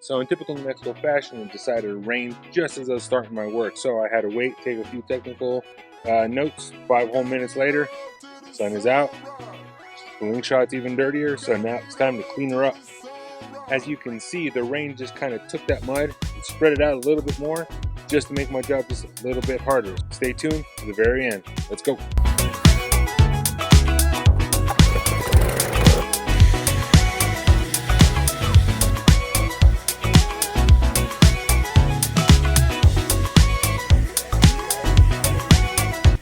So in typical Mexico fashion, it decided to rain just as I was starting my work. So I had to wait, take a few technical notes. 5 whole minutes later, sun is out. Slingshot's even dirtier, so now it's time to clean her up. As you can see, the rain just kind of took that mud and spread it out a little bit more, just to make my job just a little bit harder. Stay tuned to the very end. Let's go.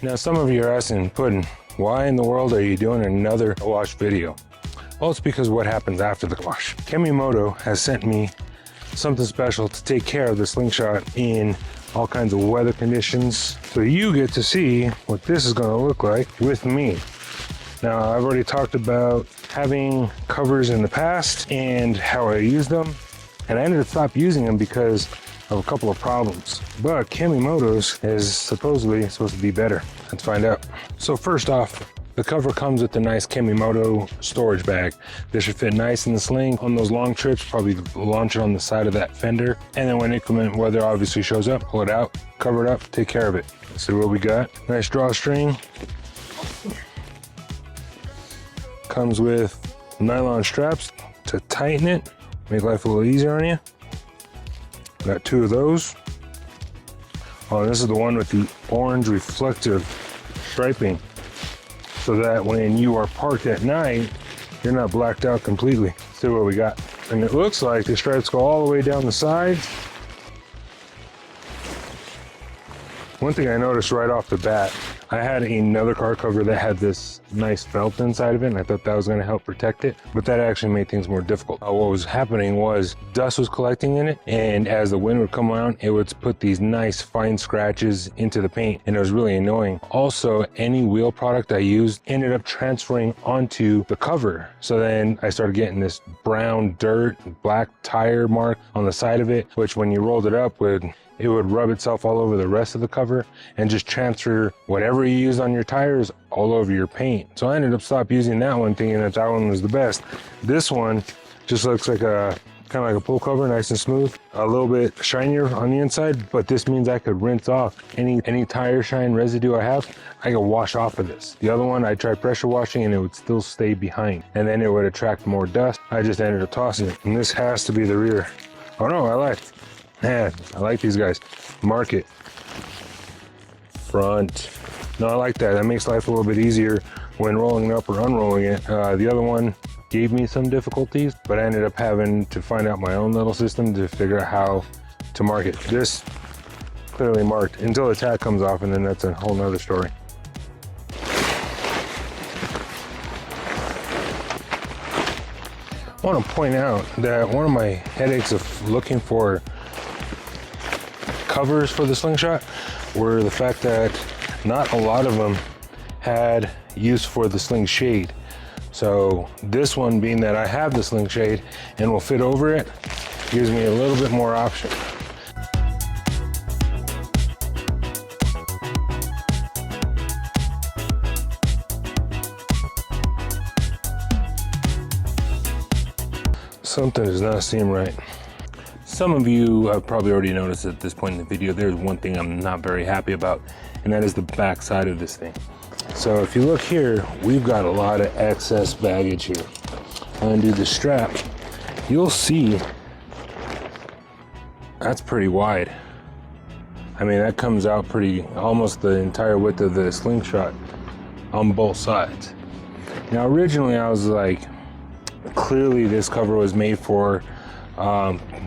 Now some of you are asking, Puddin', why in the world are you doing another wash video? Well, it's because what happens after the wash. Kemimoto has sent me something special to take care of the Slingshot in all kinds of weather conditions. So you get to see what this is gonna look like with me. Now, I've already talked about having covers in the past and how I use them. And I ended up stopping using them because of a couple of problems. But Kemimoto's is supposedly supposed to be better. Let's find out. So first off, the cover comes with a nice Kemimoto storage bag. This should fit nice in the sling. On those long trips, probably launch it on the side of that fender. And then when inclement weather obviously shows up, pull it out, cover it up, take care of it. Let's see what we got. Nice drawstring. Comes with nylon straps to tighten it, make life a little easier on you. Got 2 of those. Oh, this is the one with the orange reflective striping, so that when you are parked at night, you're not blacked out completely. Let's see what we got. And it looks like the stripes go all the way down the sides. One thing I noticed right off the bat, I had another car cover that had this nice felt inside of it, and I thought that was going to help protect it, but that actually made things more difficult. What was happening was dust was collecting in it, and as the wind would come around, it would put these nice fine scratches into the paint, and it was really annoying. Also, any wheel product I used ended up transferring onto the cover, so then I started getting this brown dirt, black tire mark on the side of it, which when you rolled it up it would rub itself all over the rest of the cover and just transfer whatever you use on your tires all over your paint. So I ended up stopping using that one, thinking that one was the best. This one just looks like a kind of like a pull cover, nice and smooth, a little bit shinier on the inside, but this means I could rinse off any tire shine residue I have. I could wash off of this. The other one, I tried pressure washing and it would still stay behind, and then it would attract more dust. I just ended up tossing it, and this has to be the rear. Oh no, I like these guys. Market. Front. No, I like that. That makes life a little bit easier when rolling it up or unrolling it. The other one gave me some difficulties, but I ended up having to find out my own little system to figure out how to mark it. This clearly marked until the tag comes off, and then that's a whole nother story. I want to point out that one of my headaches of looking for covers for the Slingshot were the fact that not a lot of them had use for the sling shade. So this one, being that I have the sling shade and will fit over it, gives me a little bit more option. Something does not seem right. Some of you have probably already noticed at this point in the video, there's one thing I'm not very happy about, and that is the back side of this thing. So if you look here, we've got a lot of excess baggage here. Undo the strap, you'll see that's pretty wide. I mean, that comes out almost the entire width of the Slingshot on both sides. Now originally I was like, clearly this cover was made for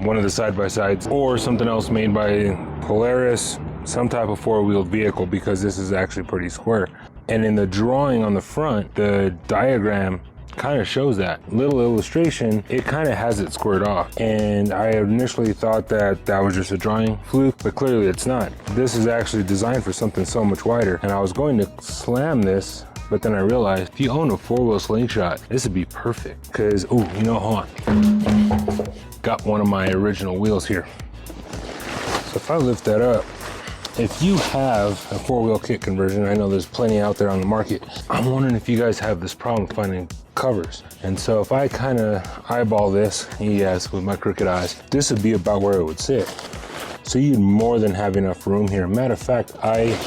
one of the side-by-sides or something else made by Polaris, some type of four-wheeled vehicle, because this is actually pretty square. And in the drawing on the front, the diagram kind of shows that. Little illustration, it kind of has it squared off. And I initially thought that that was just a drawing fluke, but clearly it's not. This is actually designed for something so much wider. And I was going to slam this, but then I realized if you own a four-wheel Slingshot, this would be perfect. Because, oh, you know, hold on. Got one of my original wheels here. So if I lift that up, if you have a four-wheel kit conversion, I know there's plenty out there on the market. I'm wondering if you guys have this problem finding covers. And so if I kind of eyeball this, yes, with my crooked eyes, this would be about where it would sit. So you'd more than have enough room here. Matter of fact, I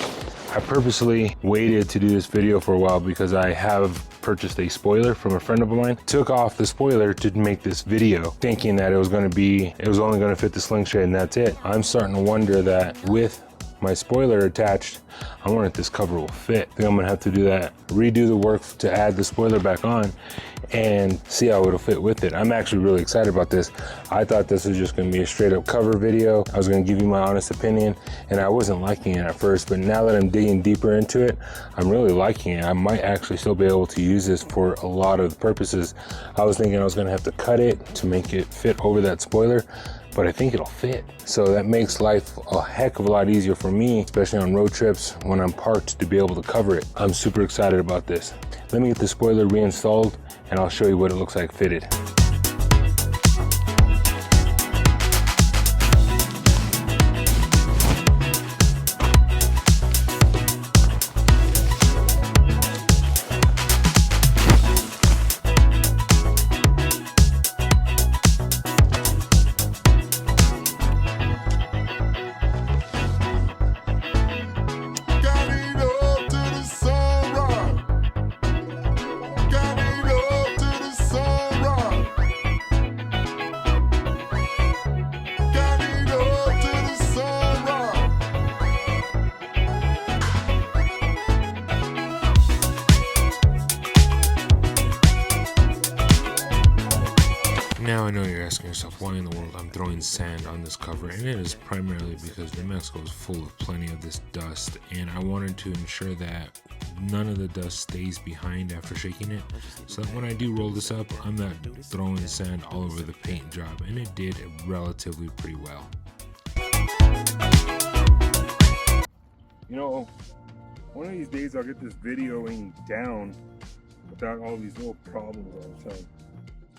purposely waited to do this video for a while because I have purchased a spoiler from a friend of mine. Took off the spoiler to make this video, thinking that it was only going to fit the Slingshot and that's it. I'm starting to wonder that with my spoiler attached, I wonder if this cover will fit. I think I'm gonna have to do that, redo the work to add the spoiler back on and see how it'll fit with it. I'm actually really excited about this. I thought this was just gonna be a straight up cover video. I was gonna give you my honest opinion, and I wasn't liking it at first, but now that I'm digging deeper into it, I'm really liking it. I might actually still be able to use this for a lot of purposes. I was thinking I was gonna have to cut it to make it fit over that spoiler, but I think it'll fit. So that makes life a heck of a lot easier for me, especially on road trips when I'm parked, to be able to cover it. I'm super excited about this. Let me get the spoiler reinstalled and I'll show you what it looks like fitted. Now I know you're asking yourself why in the world I'm throwing sand on this cover, and it is primarily because New Mexico is full of plenty of this dust, and I wanted to ensure that none of the dust stays behind after shaking it, so that when I do roll this up, I'm not throwing sand all over the paint job, and it did relatively pretty well. You know, one of these days I'll get this videoing down without all these little problems all the time.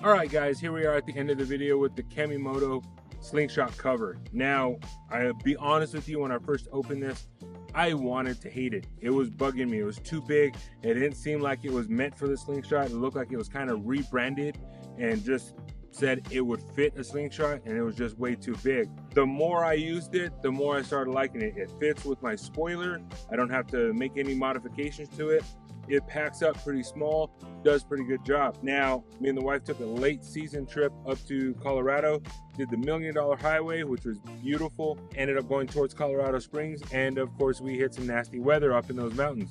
All right, guys, here we are at the end of the video with the Kemimoto Slingshot cover. Now, I'll be honest with you, when I first opened this, I wanted to hate it. It was bugging me. It was too big. It didn't seem like it was meant for the Slingshot. It looked like it was kind of rebranded and just said it would fit a Slingshot, and it was just way too big. The more I used it, the more I started liking it. It fits with my spoiler. I don't have to make any modifications to it. It packs up pretty small, does pretty good job. Now, me and the wife took a late season trip up to Colorado, did the $1 Million Highway, which was beautiful, ended up going towards Colorado Springs, and of course we hit some nasty weather up in those mountains.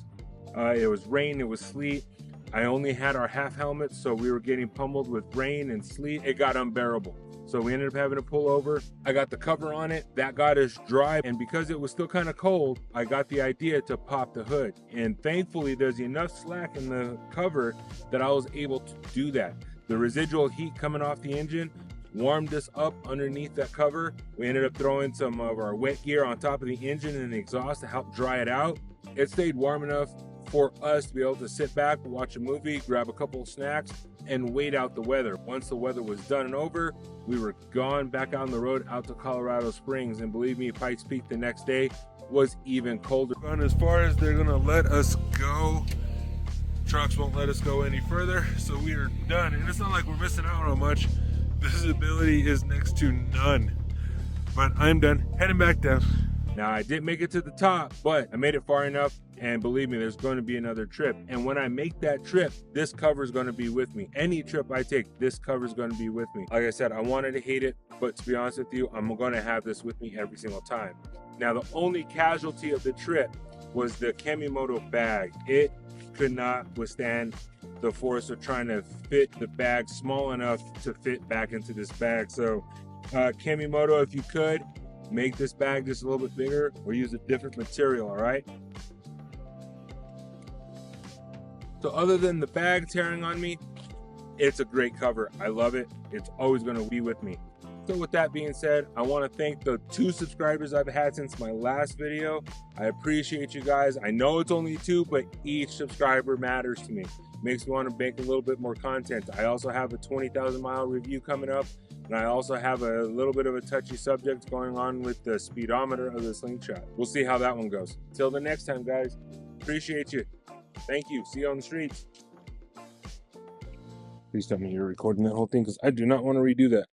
It was rain, it was sleet. I only had our half helmets, so we were getting pummeled with rain and sleet. It got unbearable. So we ended up having to pull over. I got the cover on it, that got us dry, and because it was still kind of cold, I got the idea to pop the hood. And thankfully, there's enough slack in the cover that I was able to do that. The residual heat coming off the engine warmed us up underneath that cover. We ended up throwing some of our wet gear on top of the engine and the exhaust to help dry it out. It stayed warm enough for us to be able to sit back, watch a movie, grab a couple of snacks, and wait out the weather. Once the weather was done and over, we were gone back out on the road out to Colorado Springs, and believe me, Pikes Peak the next day was even colder. And as far as they're gonna let us go, trucks won't let us go any further, so we are done. And it's not like we're missing out on much. Visibility is next to none. But I'm done, heading back down. Now, I didn't make it to the top, but I made it far enough, and believe me, there's going to be another trip. And when I make that trip, this cover is going to be with me. Any trip I take, this cover is going to be with me. Like I said, I wanted to hate it, but to be honest with you, I'm going to have this with me every single time. Now, the only casualty of the trip was the Kemimoto bag. It could not withstand the force of trying to fit the bag small enough to fit back into this bag. So, Kemimoto, if you could, make this bag just a little bit bigger or use a different material, all right? So other than the bag tearing on me, it's a great cover. I love it. It's always going to be with me. So with that being said, I want to thank the 2 subscribers I've had since my last video. I appreciate you guys. I know it's only 2, but each subscriber matters to me. Makes me want to make a little bit more content. I also have a 20,000 mile review coming up. And I also have a little bit of a touchy subject going on with the speedometer of the Slingshot. We'll see how that one goes. Till the next time, guys. Appreciate you. Thank you. See you on the streets. Please tell me you're recording that whole thing, because I do not want to redo that.